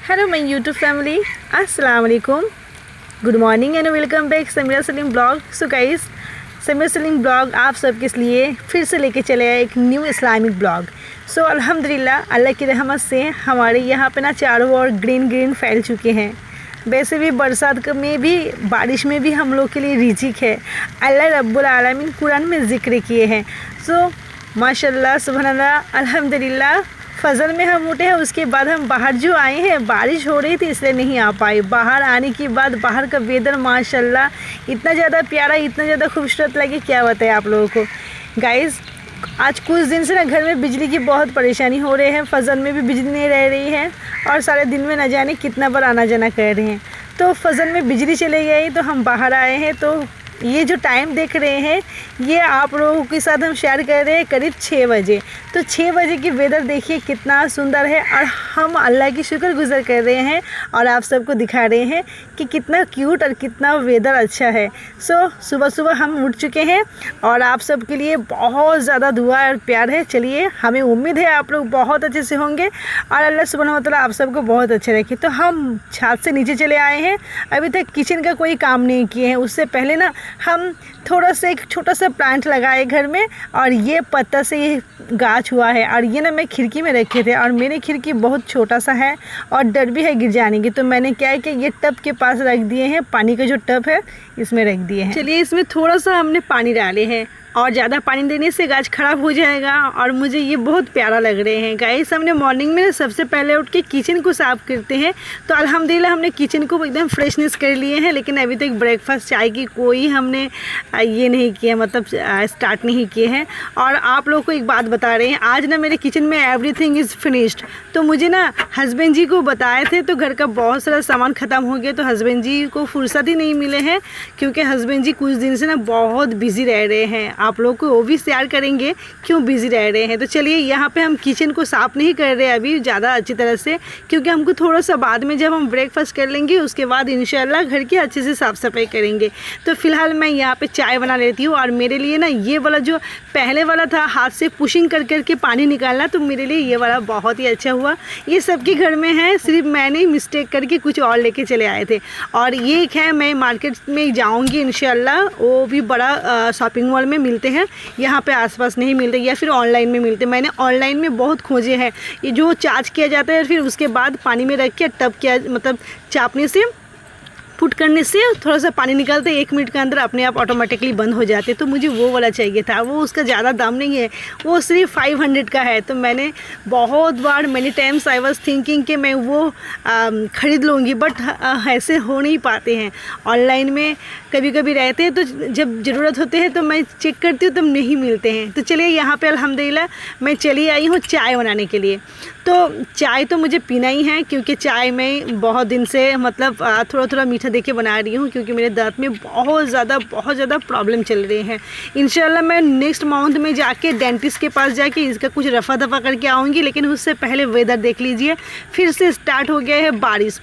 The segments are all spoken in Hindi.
हेलो माय यूट्यूब फैमिली, अस्सलाम वालेकुम, good morning and welcome back Samira Salim blog. So guys, Samira Salim blog आप सबके लिए फिर से लेके चले आए एक न्यू इस्लामिक ब्लॉग। सो अल्हम्दुलिल्लाह अल्लाह की रहमत से हमारे यहाँ पे ना चारों ओर ग्रीन फैल चुके हैं। वैसे भी बरसात में भी बारिश में भी हम लोग के लिए रिजिक है, अल्लाह रब्बुल आलमीन कुरान में ज़िक्र किए हैं। सो माशाल्लाह सुबहानल्लाह अल्हम्दुलिल्लाह फजल में हम उठे हैं। उसके बाद हम बाहर जो आए हैं, बारिश हो रही थी इसलिए नहीं आ पाए। बाहर आने के बाद बाहर का वेदर माशाल्लाह इतना ज़्यादा प्यारा, इतना ज़्यादा खूबसूरत लगे क्या बताएं आप लोगों को। गाइस आज कुछ दिन से ना घर में बिजली की बहुत परेशानी हो रही है। फजल में भी बिजली नहीं रह रही है और सारे दिन में न जाने कितना बार आना जाना कर रहे हैं। तो फजल में बिजली चले गई तो हम बाहर आए हैं। तो ये जो टाइम देख रहे हैं ये आप लोगों के साथ हम शेयर कर रहे हैं करीब 6 बजे। तो 6 बजे की वेदर देखिए कितना सुंदर है और हम अल्लाह की शुक्रगुज़ार कर रहे हैं और आप सबको दिखा रहे हैं कि कितना क्यूट और कितना वेदर अच्छा है। सो सुबह सुबह हम उठ चुके हैं और आप सबके लिए बहुत ज़्यादा दुआ और प्यार है। चलिए, हमें उम्मीद है आप लोग बहुत अच्छे से होंगे और अल्लाह सुब्हानहू व तआला आप सबको बहुत अच्छे रखे। तो हम छत से नीचे चले आए हैं। अभी तक किचन का कोई काम नहीं किए हैं। उससे पहले ना हम थोड़ा सा एक छोटा सा प्लांट लगाए घर में और ये पत्ता से ये गाछ हुआ है और ये ना मैं खिड़की में रखे थे और मेरी खिड़की बहुत छोटा सा है और डर भी है गिर जाने की। तो मैंने क्या है कि ये टब के पास रख दिए हैं, पानी का जो टब है इसमें रख दिए हैं। चलिए, इसमें थोड़ा सा हमने पानी डाले हैं और ज़्यादा पानी देने से गाछ ख़राब हो जाएगा और मुझे ये बहुत प्यारा लग रहे हैं। गाइस हमने मॉर्निंग में सबसे पहले उठ के किचन को साफ़ करते हैं। तो अल्हम्दुलिल्लाह हमने किचन को एकदम फ्रेशनेस कर लिए हैं, लेकिन अभी तक ब्रेकफास्ट चाय की कोई हमने ये नहीं किया, मतलब स्टार्ट नहीं किए हैं। और आप लोगों को एक बात बता रहे हैं, आज ना मेरे किचन में एवरीथिंग इज़ फिनिश्ड। तो मुझे ना हस्बैंड जी को बताए थे तो घर का बहुत सारा सामान ख़त्म हो गया, तो हस्बैंड जी को फुर्सत ही नहीं मिले हैं क्योंकि हस्बैंड जी कुछ दिन से ना बहुत बिज़ी रह रहे हैं। आप लोग को वो भी शेयर करेंगे क्यों बिज़ी रह रहे हैं। तो चलिए, यहाँ पे हम किचन को साफ़ नहीं कर रहे अभी ज़्यादा अच्छी तरह से, क्योंकि हमको थोड़ा सा बाद में जब हम ब्रेकफास्ट कर लेंगे उसके बाद इंशाल्लाह घर की अच्छे से साफ़ सफाई करेंगे। तो फ़िलहाल मैं यहाँ पे चाय बना लेती हूँ और मेरे लिए ना ये वाला जो पहले वाला था हाथ से पुशिंग कर कर के पानी निकालना, तो मेरे लिए ये वाला बहुत ही अच्छा हुआ। ये सबके घर में है, सिर्फ मैंने मिस्टेक करके कुछ और लेके चले आए थे। और ये एक है, मैं मार्केट में जाऊँगी इंशाल्लाह, वो भी बड़ा शॉपिंग मॉल में मिलते हैं, यहाँ पे आसपास नहीं मिलते या फिर ऑनलाइन में मिलते। मैंने ऑनलाइन में बहुत खोजे हैं। ये जो चार्ज किया जाता है फिर उसके बाद पानी में रख के टब किया, मतलब चापने से पुट करने से थोड़ा सा पानी निकालते 1 मिनट के अंदर अपने आप ऑटोमेटिकली बंद हो जाते। तो मुझे वो वाला चाहिए था। वो उसका ज़्यादा दाम नहीं है, वो सिर्फ 500 का है। तो मैंने बहुत बार many times I was thinking कि मैं वो ख़रीद लूँगी, बट ऐसे हो नहीं पाते हैं। ऑनलाइन में कभी कभी रहते हैं तो जब ज़रूरत होते हैं तो मैं चेक करती हूँ तब नहीं मिलते हैं। तो चलिए, यहाँ पे अल्हम्दुलिल्लाह मैं चली आई हूँ चाय बनाने के लिए। तो चाय तो मुझे पीना ही है क्योंकि चाय मैं बहुत दिन से मतलब थोड़ा थोड़ा मीठा देके बना रही हूँ, क्योंकि मेरे दांत में बहुत ज़्यादा प्रॉब्लम चल रही है। इंशाल्लाह मैं नेक्स्ट मंथ में जाके डेंटिस्ट के पास जाके इसका कुछ रफ़ा दफ़ा करके आऊँगी। लेकिन उससे पहले वेदर देख लीजिए, फिर से स्टार्ट हो गया है बारिश।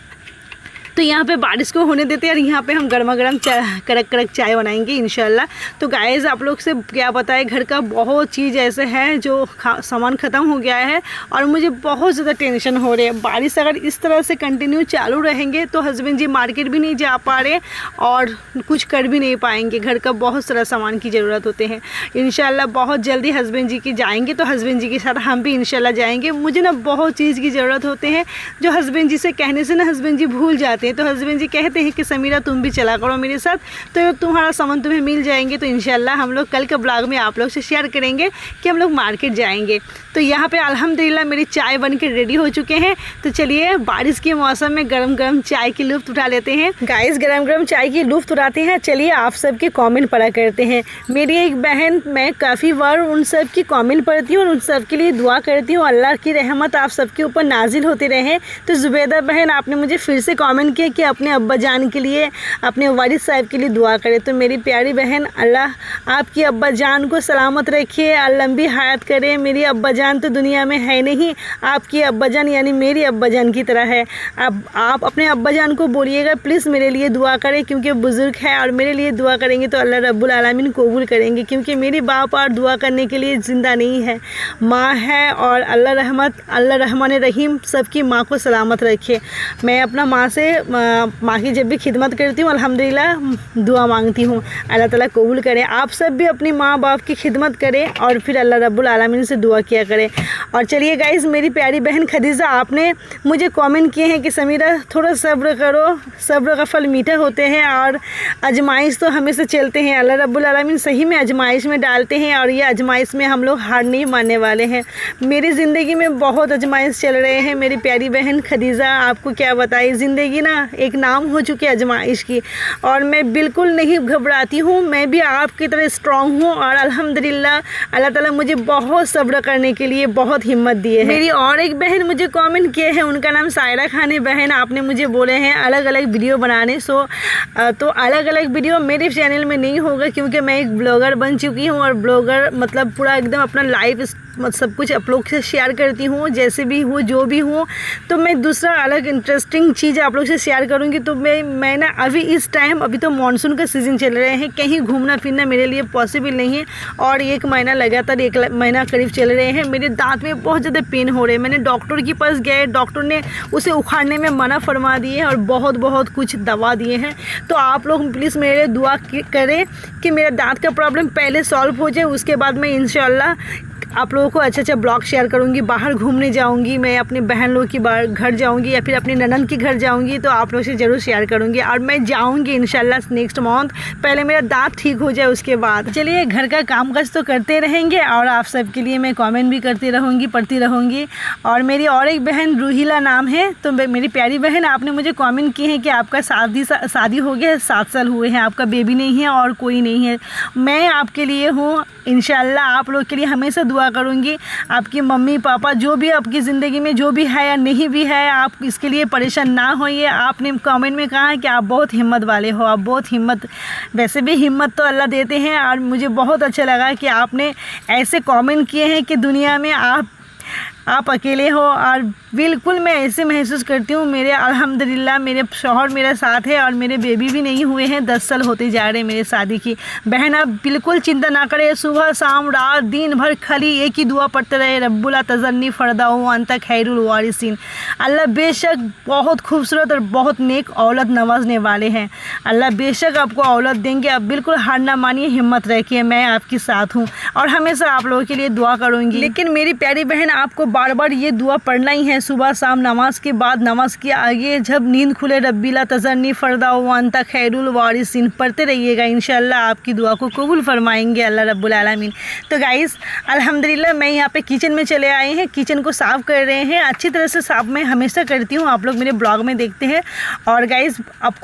तो यहाँ पे बारिश को होने देते हैं और यहाँ पे हम गर्मा गर्म कड़क चाय बनाएंगे इंशाल्लाह। तो गाइज़ आप लोग से क्या बताएं, घर का बहुत चीज़ ऐसे है जो सामान ख़त्म हो गया है और मुझे बहुत ज़्यादा टेंशन हो रही है। बारिश अगर इस तरह से कंटिन्यू चालू रहेंगे तो हस्बैंड जी मार्केट भी नहीं जा पा रहे और कुछ कर भी नहीं पाएंगे। घर का बहुत सारा सामान की ज़रूरत होते हैं। इंशाल्लाह बहुत जल्दी हस्बैंड जी की जाएंगे तो हस्बैंड जी के साथ हम भी इंशाल्लाह जाएंगे। मुझे ना बहुत चीज़ की ज़रूरत होते हैं जो हस्बैंड जी से कहने से ना हस्बैंड जी भूल जाते। तो हस्बैंड जी कहते हैं कि समीरा तुम भी चला करो मेरे साथ, तो तुम्हारा सामान तुम्हें मिल जाएंगे। तो इंशाल्लाह हम लोग कल के ब्लॉग में आप लोग से शेयर करेंगे कि हम लोग मार्केट जाएंगे। तो यहाँ पे अल्हम्दुलिल्लाह मेरी चाय बन के रेडी हो चुके हैं। तो चलिए, बारिश के मौसम में गरम गरम चाय की लुत्फ़ उठा लेते हैं। गाइस गरम गरम चाय की लुत्फ़ उठाते हैं। चलिए, आप सबके कमेंट पढ़ा करते हैं। मेरी एक बहन, मैं काफ़ी बार उन सब की कमेंट पढ़ती हूँ और उन सब के लिए दुआ करती हूँ, अल्लाह की रहमत आप सबके ऊपर नाजिल होते रहे। तो जुबैदा बहन आपने मुझे फिर से कमेंट किया कि अपने अब्बा जान के लिए, अपने वालिद साहब के लिए दुआ करें। तो मेरी प्यारी बहन, अल्लाह आपकी अब्बा जान को सलामत रखे और लंबी हयात करे। मेरी अब्बा जान तो दुनिया में है नहीं, आपकी अब्बा जान यानी मेरी अब्बा जान की तरह है। अब आप अपने अब्बा जान को बोलिएगा प्लीज़ मेरे लिए दुआ करें, क्योंकि बुज़ुर्ग है और मेरे लिए दुआ करेंगे तो अल्लाह रब्बुल आलमीन कबूल करेंगे। क्योंकि मेरी बाप और दुआ करने के लिए ज़िंदा नहीं है, माँ है। और अल्लाह रहमान रहीम सबकी माँ को सलामत रखे। मैं अपना माँ की जब भी खिदमत करती हूँ अल्हम्दुलिल्लाह दुआ मांगती हूँ, अल्लाह ताला कबूल करे। आप सब भी अपनी माँ बाप की खिदमत करें और फिर अल्लाह रब्बुल आलमीन से दुआ किया करें। और चलिए गाइज़, मेरी प्यारी बहन खदीजा, आपने मुझे कमेंट किए हैं कि समीरा थोड़ा सब्र करो, सब्र का फल मीठा होते हैं और आजमाइश तो हमेशा चलते हैं। अल्लाह रब्बुल आलमीन सही में आजमाइश में डालते हैं और ये आजमाइश में हम लोग हार नहीं मानने वाले हैं। मेरी ज़िंदगी में बहुत आजमाइश चल रहे हैं मेरी प्यारी बहन खदीजा, आपको क्या बताई, ज़िंदगी ना एक नाम हो चुकी है आजमाइश की। और मैं बिल्कुल नहीं घबराती हूँ, मैं भी आपकी तरह स्ट्रॉन्ग हूँ और अल्हम्दुलिल्लाह अल्लाह ताला मुझे बहुत सब्र करने के लिए बहुत हिम्मत दी है। मेरी और एक बहन मुझे कमेंट किए हैं, उनका नाम सायरा खानी बहन, आपने मुझे बोले हैं अलग अलग वीडियो बनाने। तो अलग अलग वीडियो मेरे चैनल में नहीं होगा, क्योंकि मैं एक ब्लॉगर बन चुकी हूँ और ब्लॉगर मतलब पूरा एकदम अपना लाइव सब कुछ आप लोग से शेयर करती हूँ, जैसे भी हूँ जो भी हूँ। तो मैं दूसरा अलग इंटरेस्टिंग चीज़ आप लोग से शेयर करूँगी। तो मैं ना अभी इस टाइम, अभी तो मानसून का सीज़न चल रहे हैं, कहीं घूमना फिरना मेरे लिए पॉसिबल नहीं है। और 1 महीना लगातार 1 महीना करीब चल रहे हैं, मेरे दांत में बहुत ज़्यादा पेन हो रहे हैं। मैंने डॉक्टर के पास गए, डॉक्टर ने उसे उखाड़ने में मना फरमा दिए और बहुत कुछ दवा दिए हैं। तो आप लोग प्लीज़ मेरे लिए दुआ करें कि मेरा दांत का प्रॉब्लम पहले सॉल्व हो जाए, उसके बाद मैं इंशाल्लाह आप लोगों को अच्छा ब्लॉग शेयर करूँगी। बाहर घूमने जाऊँगी, मैं अपने बहन लोग की घर जाऊँगी या फिर अपनी ननद के घर जाऊँगी, तो आप लोग से ज़रूर शेयर करूँगी। और मैं जाऊँगी इंशाल्लाह नेक्स्ट मंथ, पहले मेरा दांत ठीक हो जाए उसके बाद। चलिए, घर का कामकाज तो करते रहेंगे और आप सबके लिए मैं कमेंट भी करती रहूँगी, पढ़ती रहूँगी। और मेरी और एक बहन रूहिला नाम है, तो मेरी प्यारी बहन, आपने मुझे कमेंट किए हैं कि आपका शादी हो गया है, 7 साल हुए हैं, आपका बेबी नहीं है और कोई नहीं है। मैं आपके लिए हूँ, इंशाल्लाह आप लोग के लिए हमेशा दुआ करूँगी। आपकी मम्मी पापा जो भी आपकी ज़िंदगी में जो भी है या नहीं भी है, आप इसके लिए परेशान ना होइए। आपने कमेंट में कहा है कि आप बहुत हिम्मत वाले हो, आप बहुत हिम्मत, वैसे भी हिम्मत तो अल्लाह देते हैं। और मुझे बहुत अच्छा लगा कि आपने ऐसे कमेंट किए हैं कि दुनिया में आप अकेले हो। और बिल्कुल मैं ऐसे महसूस करती हूँ, मेरे अल्हम्दुलिल्लाह मेरे शौहर मेरे साथ है और मेरे बेबी भी नहीं हुए हैं, 10 साल होते जा रहे हैं मेरे शादी की। बहन आप बिल्कुल चिंता ना करें, सुबह शाम रात दिन भर खाली एक ही दुआ पढ़ते रहे, रब्बुल तजन्नी फ़रदाऊ अंता खैरुल वारिसीन। अल्लाह बेशक बहुत खूबसूरत और बहुत नेक औलद नवाजने वाले हैं। अल्लाह बेशक आपको औलद देंगे, आप बिल्कुल हार ना मानिए, हिम्मत रखिए, मैं आपके साथ हूँ और हमेशा आप लोगों के लिए दुआ करूँगी। लेकिन मेरी प्यारी बहन, आपको बार बार ये दुआ पढ़ना ही है, सुबह शाम नमाज के बाद, नमाज के आगे, जब नींद खुले, रब्बिला तजन्नी फ़रदाऊ अंता खैरुल वारिसीन पढ़ते रहिएगा। इंशाल्लाह आपकी दुआ को कबूल फरमाएंगे अल्लाह रब्बुल आलमीन। तो गाइस अल्हम्दुलिल्लाह मैं यहाँ पे किचन में चले आए हैं, किचन को साफ़ कर रहे हैं। अच्छी तरह से साफ़ मैं हमेशा करती हूँ, आप लोग मेरे ब्लॉग में देखते हैं। और गाइस आप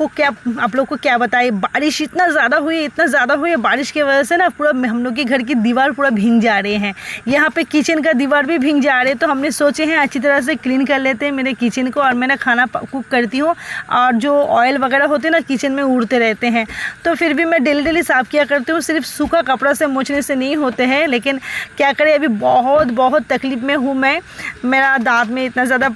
लोग को क्या बताए, बारिश इतना ज़्यादा हुई है, बारिश की वजह से ना पूरा हम लोग के घर की दीवार पूरा भीग जा रहे हैं। यहाँ पे किचन का दीवार भी भीग जा रहे हैं। तो हमने सोचे हैं अच्छी तरह से क्लीन कर लेते हैं मेरे किचन को। और मैं ना खाना कुक करती हूँ और जो ऑयल वगैरह होते हैं ना किचन में उड़ते रहते हैं, तो फिर भी मैं डेली साफ़ किया करती हूँ। सिर्फ सूखा कपड़ा से मोचने से नहीं होते हैं, लेकिन क्या करें, अभी बहुत तकलीफ़ में हूँ मैं। मेरा दांत में इतना ज़्यादा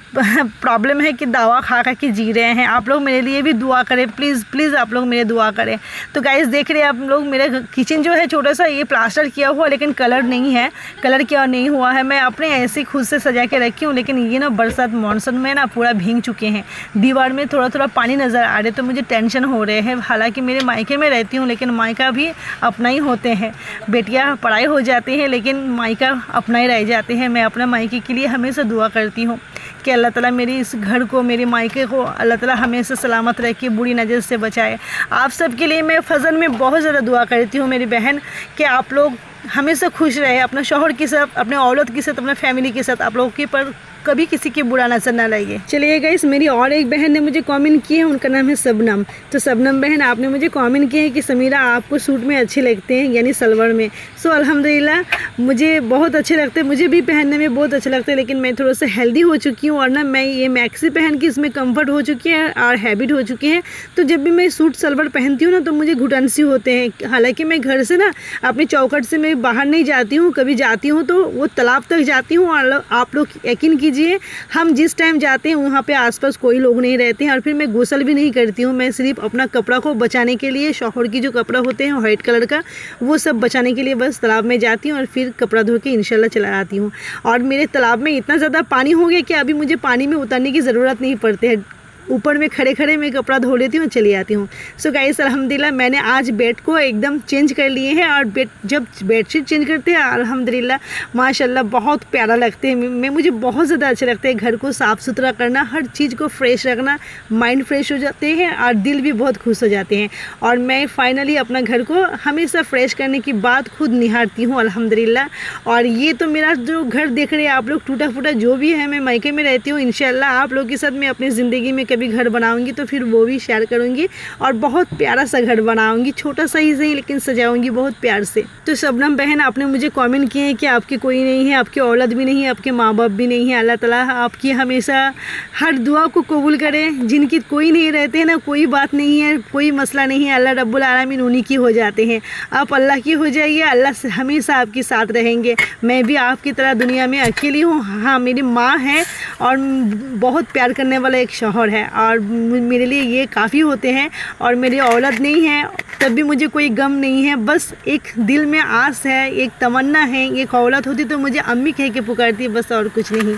प्रॉब्लम है कि दवा खा के जी रहे हैं। आप लोग मेरे लिए भी दुआ करें, प्लीज़ आप लोग मेरे दुआ करें। तो गाइस देख रहे हैं आप लोग, मेरा किचन जो है छोटा सा, ये प्लास्टर किया हुआ लेकिन कलर किया नहीं हुआ है। मैं अपने ऐसे खुद से सजा के रखी हूँ, लेकिन ये ना बरसात मानसून में ना पूरा भीग चुके हैं, दीवार में थोड़ा पानी नज़र आ रहे, तो मुझे टेंशन हो रहे हैं। हालांकि मेरे मायके में रहती हूँ, लेकिन मायका भी अपना ही होते हैं। बेटियाँ पढ़ाई हो जाती हैं लेकिन मायका अपना ही रह जाते हैं। मैं अपने मायके के लिए हमेशा दुआ करती हूँ कि अल्लाह ताला मेरी इस घर को, मेरे मायके को अल्लाह ताला हमेशा सलामत रखे, बुरी नज़र से बचाए। आप सब के लिए मैं फजल में बहुत ज़्यादा दुआ करती हूँ मेरी बहन, कि आप लोग हमेशा खुश रहे, अपना शौहर के साथ, अपने औलद के साथ, अपने फैमिली के साथ। आप लोगों के पर कभी किसी के बुरा नजर ना लगे। चलिए गाइस, मेरी और एक बहन ने मुझे कमेंट किया है, उनका नाम है शबनम। तो शबनम बहन, आपने मुझे कमेंट किया है कि समीरा आपको सूट में अच्छे लगते हैं, यानी सलवार में। सो अल्हम्दुलिल्लाह, मुझे बहुत अच्छे लगते हैं, मुझे भी पहनने में बहुत अच्छे लगते हैं। लेकिन मैं थोड़ा सा हेल्दी हो चुकी हूँ और ना मैं ये मैक्सी पहन के इसमें कम्फर्ट हो चुकी है और हैबिट हो चुकी है। तो जब भी मैं सूट सलवार पहनती हूँ ना तो मुझे घुटन सी होते हैं। हालांकि मैं घर से ना अपनी चौखट से मैं बाहर नहीं जाती हूँ, कभी जाती हूँ तो वो तालाब तक जाती हूँ। और आप लोग यकीन कीजिए, हम जिस टाइम जाते हैं वहाँ पे आसपास कोई लोग नहीं रहते हैं। और फिर मैं गुस्ल भी नहीं करती हूँ, मैं सिर्फ अपना कपड़ा को बचाने के लिए, शौहर की जो कपड़ा होते हैं वाइट कलर का, वो सब बचाने के लिए बस तालाब में जाती हूँ और फिर कपड़ा धो के इंशाल्लाह चला आती हूँ। और मेरे तालाब में इतना ज़्यादा पानी हो गया कि अभी मुझे पानी में उतरने की ज़रूरत नहीं पड़ती है, ऊपर में खड़े खड़े मैं कपड़ा धो लेती हूँ, चली आती हूँ। सो गाइस, अल्हम्दुलिल्लाह मैंने आज बेड को एकदम चेंज कर लिए हैं। और जब बेडशीट चेंज करते हैं अल्हम्दुलिल्लाह माशाल्लाह बहुत प्यारा लगते हैं। मुझे बहुत ज़्यादा अच्छे लगते हैं घर को साफ़ सुथरा करना, हर चीज़ को फ्रेश रखना, माइंड फ्रेश हो जाते हैं और दिल भी बहुत खुश हो जाते हैं। और मैं फाइनली अपना घर को हमेशा फ्रेश करने की बात खुद निहारती हूँ अल्हम्दुलिल्लाह। और ये तो मेरा जो घर देख रहे हैं आप लोग, टूटा फूटा जो भी है, मैं मायके में रहती हूँ। इंशाल्लाह आप लोग के साथ मैं अपनी ज़िंदगी में कभी घर बनाऊंगी तो फिर वो भी शेयर करूंगी और बहुत प्यारा सा घर बनाऊंगी, छोटा सा ही सही लेकिन सजाऊंगी बहुत प्यार से। तो शबनम बहन, आपने मुझे कमेंट किए हैं कि आपकी कोई नहीं है, आपकी औलाद भी नहीं है, आपके माँ बाप भी नहीं है। अल्लाह ताला आपकी हमेशा हर दुआ को कबूल करे। जिनकी कोई नहीं रहते हैं ना, कोई बात नहीं है, कोई मसला नहीं है, अल्लाह रब्बुल आलमीन उन्हीं की हो जाते हैं। आप अल्लाह की हो जाइए, अल्लाह से हमेशा आपके साथ रहेंगे। मैं भी आपकी तरह दुनिया में अकेली हूँ। हाँ, मेरी माँ है और बहुत प्यार करने वाला एक शौहर है और मेरे लिए ये काफ़ी होते हैं। और मेरी औलाद नहीं है तब भी मुझे कोई गम नहीं है, बस एक दिल में आस है, एक तमन्ना है। एक औलाद होती तो मुझे अम्मी कह के पुकारती है, बस और कुछ नहीं।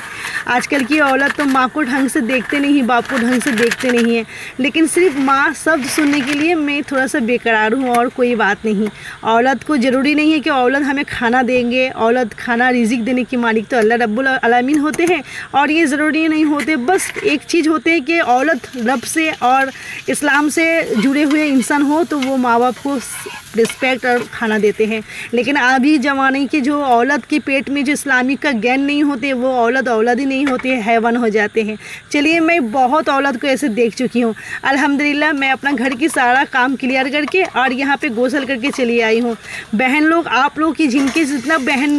आजकल की औलाद तो माँ को ढंग से देखते नहीं, बाप को ढंग से देखते नहीं है। लेकिन सिर्फ माँ शब्द सुनने के लिए मैं थोड़ा सा बेकरार हूँ और कोई बात नहीं। औलाद को ज़रूरी नहीं है कि औलाद हमें खाना देंगे, औलाद खाना रिजिक देने की मालिक तो अल्लाह रब्बुल आलमीन होते हैं। और ये ज़रूरी नहीं होते, बस एक चीज़ होते हैं कि औलाद रब से और इस्लाम से जुड़े हुए इंसान हो तो वो माँ बाप को रिस्पेक्ट और खाना देते हैं। लेकिन अभी ज़माने की जो औलाद के पेट में जो इस्लामिक का ज्ञान नहीं होते, वो औलाद ही नहीं होते, हैवान हो जाते हैं। चलिए, मैं बहुत औलाद को ऐसे देख चुकी हूँ। अल्हम्दुलिल्लाह मैं अपना घर की सारा काम क्लियर करके और यहाँ पे गोसल करके चली आई हूँ। बहन लोग, आप लोग की जिनके जितना बहन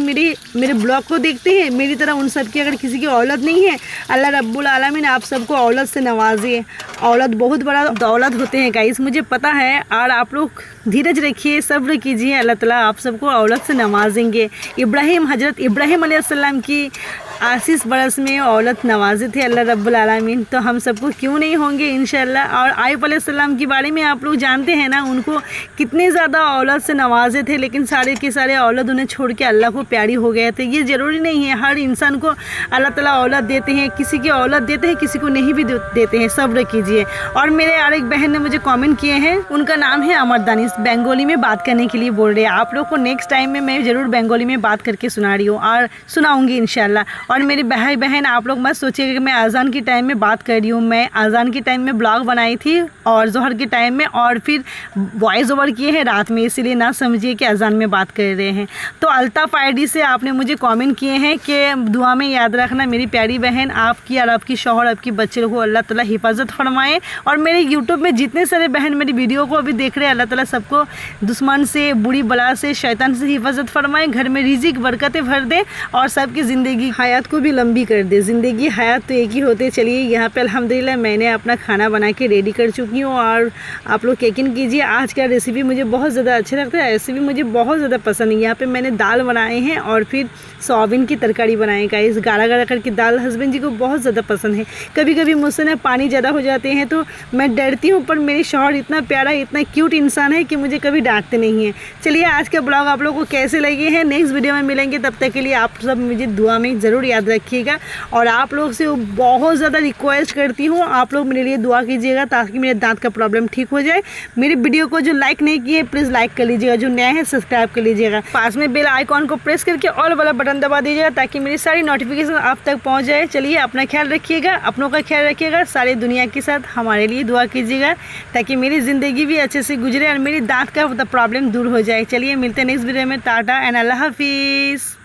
मेरे ब्लॉग को देखते हैं, मेरी तरह उन सब की अगर किसी की औलाद नहीं है, अल्लाह रब्बुल आलमीन आप सबको औलाद से नवाजे। औलाद बहुत बड़ा दौलत होते हैं गाइस, मुझे पता है। और आप लोग धीरज रखिए, सब्र कीजिए, अल्लाह ताला आप सबको औलाद से नवाजेंगे। हज़रत इब्राहिम अलैहिस्सलाम की आशीष बरस में औलाद नवाजे थे अल्लाह रब्बुल आलमीन, तो हम सबको क्यों नहीं होंगे इंशाल्लाह। और आयब अलैहिस्सलाम के बारे में आप लोग जानते हैं ना, उनको कितने ज़्यादा औलाद से नवाजे थे, लेकिन सारे के सारे औलाद उन्हें छोड़ के अल्लाह को प्यारी हो गए थे। ये ज़रूरी नहीं है हर इंसान को अल्लाह ताला औलाद देते हैं, किसी की औलाद देते हैं, किसी को नहीं भी देते हैं। सब्र कीजिए। और मेरे और एक बहन ने मुझे कमेंट किए हैं, उनका नाम है अमर दानिश, बंगाली में बात करने के लिए बोल रहे हैं। आप लोग को नेक्स्ट टाइम में मैं ज़रूर बंगाली में बात करके सुना रही हूँ और सुनाऊँगी इंशाल्लाह। और मेरे भाई बहन, आप लोग मत सोचिएगा कि मैं अजान के टाइम में बात कर रही हूँ। मैं अजान के टाइम में ब्लॉग बनाई थी और जोहर के टाइम में, और फिर वॉइस ओवर किए हैं रात में, इसीलिए ना समझिए कि अजान में बात कर रहे हैं। तो अल्ताफ़ आईडी से आपने मुझे कमेंट किए हैं कि दुआ में याद रखना मेरी प्यारी बहन, आपकी और आपकी शौहर, आपकी बच्चे को अल्लाह ताला हिफाजत फरमाए। और मेरे यूट्यूब में जितने सारे बहन मेरी वीडियो को अभी देख रहे हैं, अल्लाह ताला सबको दुश्मन से, बुरी बला से, शैतान से हिफाजत फरमाए, घर में रिजिक बरकतें भर दे और सबकी ज़िंदगी हयात को भी लंबी कर दे। ज़िंदगी हयात तो एक ही होते। चलिए, यहाँ पे अल्हम्दुलिल्लाह मैंने अपना खाना बना के रेडी कर चुकी हूँ। और आप लोग यकीन कीजिए, आज का रेसिपी मुझे बहुत ज़्यादा अच्छा लगता है, रेसिपी मुझे बहुत ज़्यादा पसंद है। यहाँ पे मैंने दाल बनाए हैं और फिर सोयाबीन की तरकारी बनाए का, इस गाढ़ा गाढ़ा करके दाल हस्बैंड जी को बहुत ज़्यादा पसंद है। कभी कभी मुझसे ना पानी ज़्यादा हो जाते हैं तो मैं डरती हूँ, पर मेरे शौहर इतना प्यारा, इतना क्यूट इंसान है कि मुझे कभी डांटते नहीं हैं। चलिए, आज का ब्लॉग आप लोगों को कैसे लगे हैं, नेक्स्ट वीडियो में मिलेंगे। तब तक के लिए आप सब मुझे दुआ में ज़रूर याद रखिएगा। और आप लोग से बहुत ज़्यादा रिक्वेस्ट करती हूँ, आप लोग मेरे लिए दुआ कीजिएगा ताकि मेरे दांत का प्रॉब्लम ठीक हो जाए। मेरी वीडियो को जो लाइक नहीं किए प्लीज़ लाइक कर लीजिएगा, जो नया है सब्सक्राइब कर लीजिएगा, पास में बेल आइकॉन को प्रेस करके ऑल वाला बटन दबा दीजिएगा ताकि मेरी सारी नोटिफिकेशन आप तक पहुँच जाए। चलिए, अपना ख्याल रखिएगा, अपनों का ख्याल रखिएगा, सारी दुनिया के साथ हमारे लिए दुआ कीजिएगा ताकि मेरी ज़िंदगी भी अच्छे से गुजरे और मेरी दांत का प्रॉब्लम दूर हो जाए। चलिए, मिलते हैं नेक्स्ट वीडियो में। टाटा एंड अल्लाह हाफिज़।